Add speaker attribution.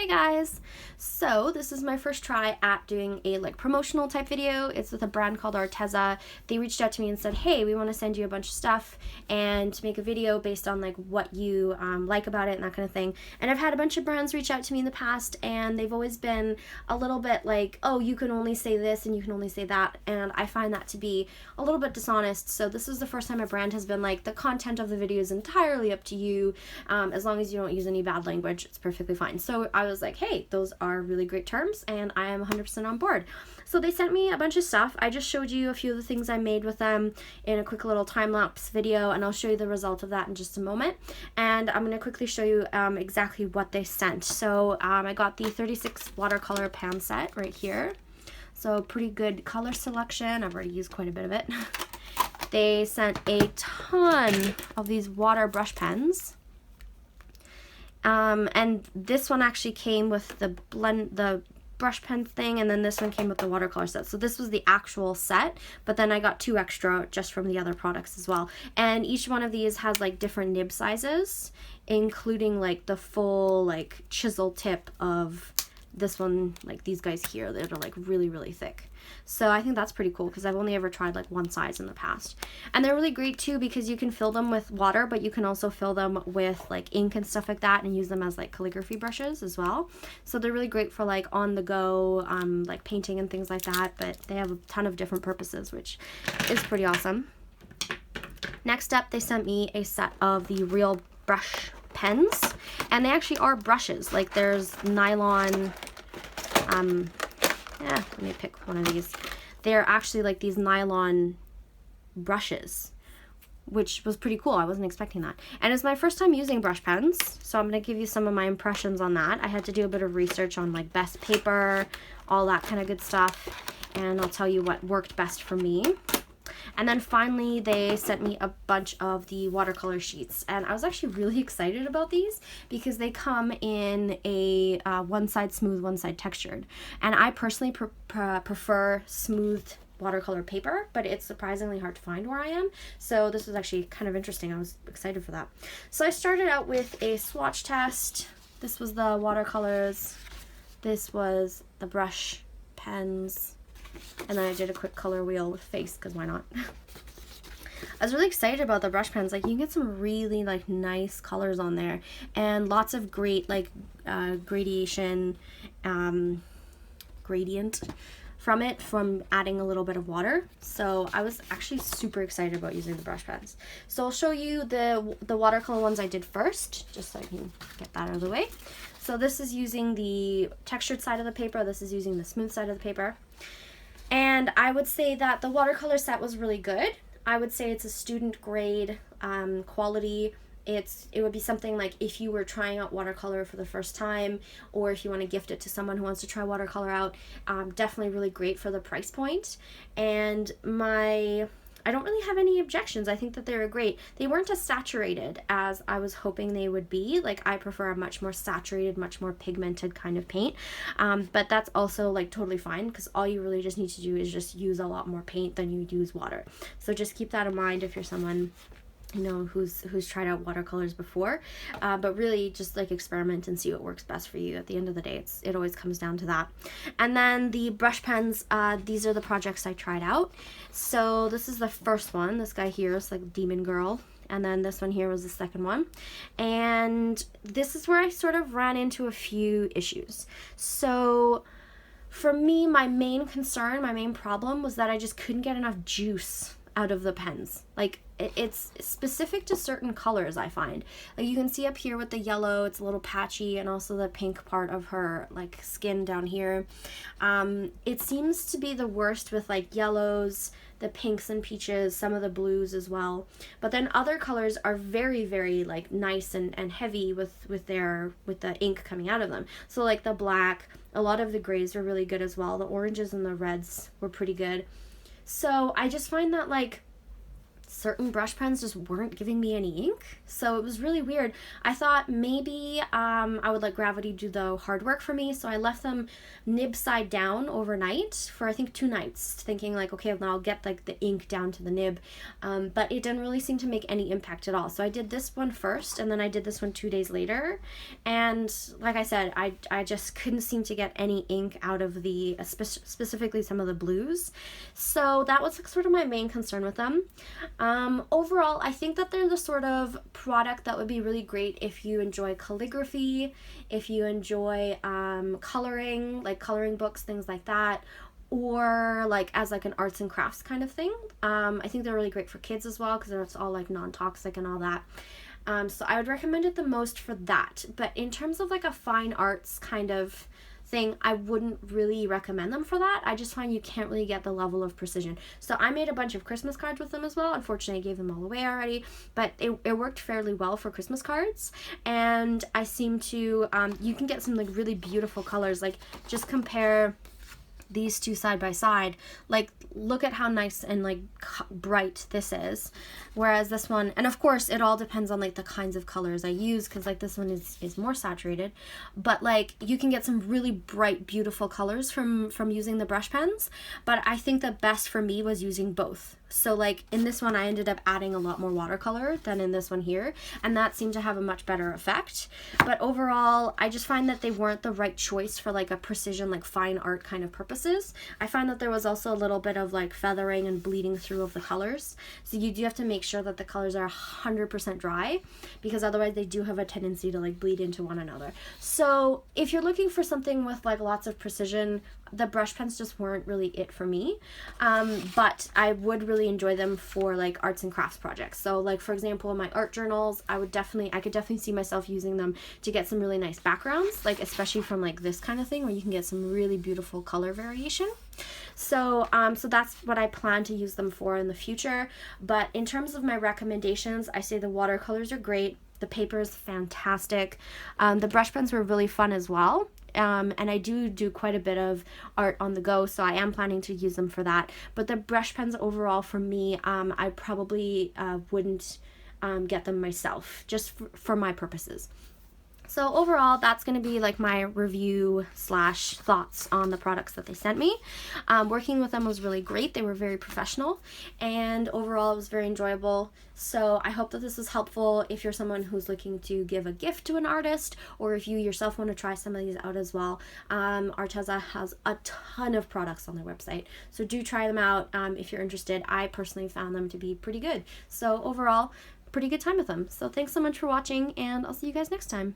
Speaker 1: Hey guys! So this is my first try at doing a promotional type video. It's with a brand called Arteza. They reached out to me and said, hey, we want to send you a bunch of stuff and to make a video based on what you like about it and that kind of thing. And I've had a bunch of brands reach out to me in the past and they've always been a little bit like, oh, you can only say this and you can only say that, and I find that to be a little bit dishonest. So this is the first time a brand has been like, the content of the video is entirely up to you, as long as you don't use any bad language, it's perfectly fine. So I was like, hey, those are really great terms and I am 100% on board. So they sent me a bunch of stuff. I just showed you a few of the things I made with them in a quick little time-lapse video, and I'll show you the result of that in just a moment. And I'm going to quickly show you exactly what they sent. So I got the 36 watercolor pan set right here. So pretty good color selection. I've already used quite a bit of it. They sent a ton of these water brush pens. And this one actually came with the brush pen thing, and then this one came with the watercolor set. So this was the actual set, but then I got 2 extra just from the other products as well. And each one of these has different nib sizes, including the full chisel tip of this one, these guys here that are really, really thick. So I think that's pretty cool because I've only ever tried one size in the past. And they're really great too because you can fill them with water, but you can also fill them with ink and stuff like that and use them as calligraphy brushes as well. So they're really great for on the go, painting and things like that, but they have a ton of different purposes, which is pretty awesome. Next up, they sent me a set of the real brush pens, and they actually are brushes. There's nylon, let me pick one of these. They're actually these nylon brushes, which was pretty cool. I wasn't expecting that. And it's my first time using brush pens, so I'm going to give you some of my impressions on that. I had to do a bit of research on best paper, all that kind of good stuff, and I'll tell you what worked best for me. And then finally, they sent me a bunch of the watercolor sheets. And I was actually really excited about these because they come in a one side smooth, one side textured. And I personally prefer smooth watercolor paper, but it's surprisingly hard to find where I am. So this was actually kind of interesting. I was excited for that. So I started out with a swatch test. This was the watercolors. This was the brush pens. And then I did a quick color wheel with face, because why not? I was really excited about the brush pens. You can get some really nice colors on there, and lots of great gradient from it, from adding a little bit of water. So I was actually super excited about using the brush pens. So I'll show you the watercolor ones I did first, just so I can get that out of the way. So this is using the textured side of the paper. This is using the smooth side of the paper. And I would say that the watercolor set was really good. I would say it's a student grade quality. It would be something if you were trying out watercolor for the first time, or if you want to gift it to someone who wants to try watercolor out, definitely really great for the price point. And I don't really have any objections. I think that they were great. They weren't as saturated as I was hoping they would be. I prefer a much more saturated, much more pigmented kind of paint. But that's also totally fine, because all you really just need to do is just use a lot more paint than you use water. So just keep that in mind if you're someone who's tried out watercolors before, but really just experiment and see what works best for you. At the end of the day, it always comes down to that. And then the brush pens, these are the projects I tried out. So this is the first one. This guy here is Demon Girl, and then this one here was the second one. And this is where I sort of ran into a few issues. So for me, my main concern, my main problem was that I just couldn't get enough juice out of the pens. It's specific to certain colors, I find. You can see up here with the yellow, it's a little patchy, and also the pink part of her skin down here. It seems to be the worst with yellows, the pinks and peaches, some of the blues as well. But then other colors are very, very nice and heavy with the ink coming out of them. So the black, a lot of the grays were really good as well. The oranges and the reds were pretty good. So I just find that certain brush pens just weren't giving me any ink. So it was really weird. I thought maybe I would let gravity do the hard work for me. So I left them nib side down overnight for I think 2 nights, thinking like, okay, then I'll get like the ink down to the nib. But it didn't really seem to make any impact at all. So I did this one first, and then I did this one 2 days later. And like I said, I just couldn't seem to get any ink out of the, specifically some of the blues. So that was like sort of my main concern with them. Overall, I think that they're the sort of product that would be really great if you enjoy calligraphy, if you enjoy coloring, like coloring books, things like that, or like as like an arts and crafts kind of thing. I think they're really great for kids as well because it's all like non-toxic and all that. So I would recommend it the most for that. But in terms of like a fine arts kind of thing, I wouldn't really recommend them for that. I just find you can't really get the level of precision. So I made a bunch of Christmas cards with them as well. Unfortunately, I gave them all away already, but it worked fairly well for Christmas cards. And I seem to, you can get some like really beautiful colors. Like just compare these two side by side, like look at how nice and like bright this is, whereas this one, and of course it all depends on like the kinds of colors I use, because like this one is more saturated, but like you can get some really bright beautiful colors from using the brush pens. But I think the best for me was using both. So like in this one I ended up adding a lot more watercolor than in this one here, and that seemed to have a much better effect. But overall I just find that they weren't the right choice for like a precision, like fine art kind of purposes. I find that there was also a little bit of like feathering and bleeding through of the colors, so you do have to make sure that the colors are 100% dry, because otherwise they do have a tendency to like bleed into one another. So if you're looking for something with like lots of precision, the brush pens just weren't really it for me. But I would really enjoy them for like arts and crafts projects. So like for example in my art journals, I could definitely see myself using them to get some really nice backgrounds, like especially from like this kind of thing where you can get some really beautiful color variation. So so that's what I plan to use them for in the future. But in terms of my recommendations, I say the watercolors are great. The paper is fantastic. The brush pens were really fun as well. And I do quite a bit of art on the go, so I am planning to use them for that. But the brush pens overall for me, I probably wouldn't get them myself, just for my purposes. So overall, that's going to be like my review / thoughts on the products that they sent me. Working with them was really great. They were very professional, and overall it was very enjoyable. So I hope that this was helpful if you're someone who's looking to give a gift to an artist, or if you yourself want to try some of these out as well. Arteza has a ton of products on their website, so do try them out if you're interested. I personally found them to be pretty good. So overall, pretty good time with them. So thanks so much for watching, and I'll see you guys next time.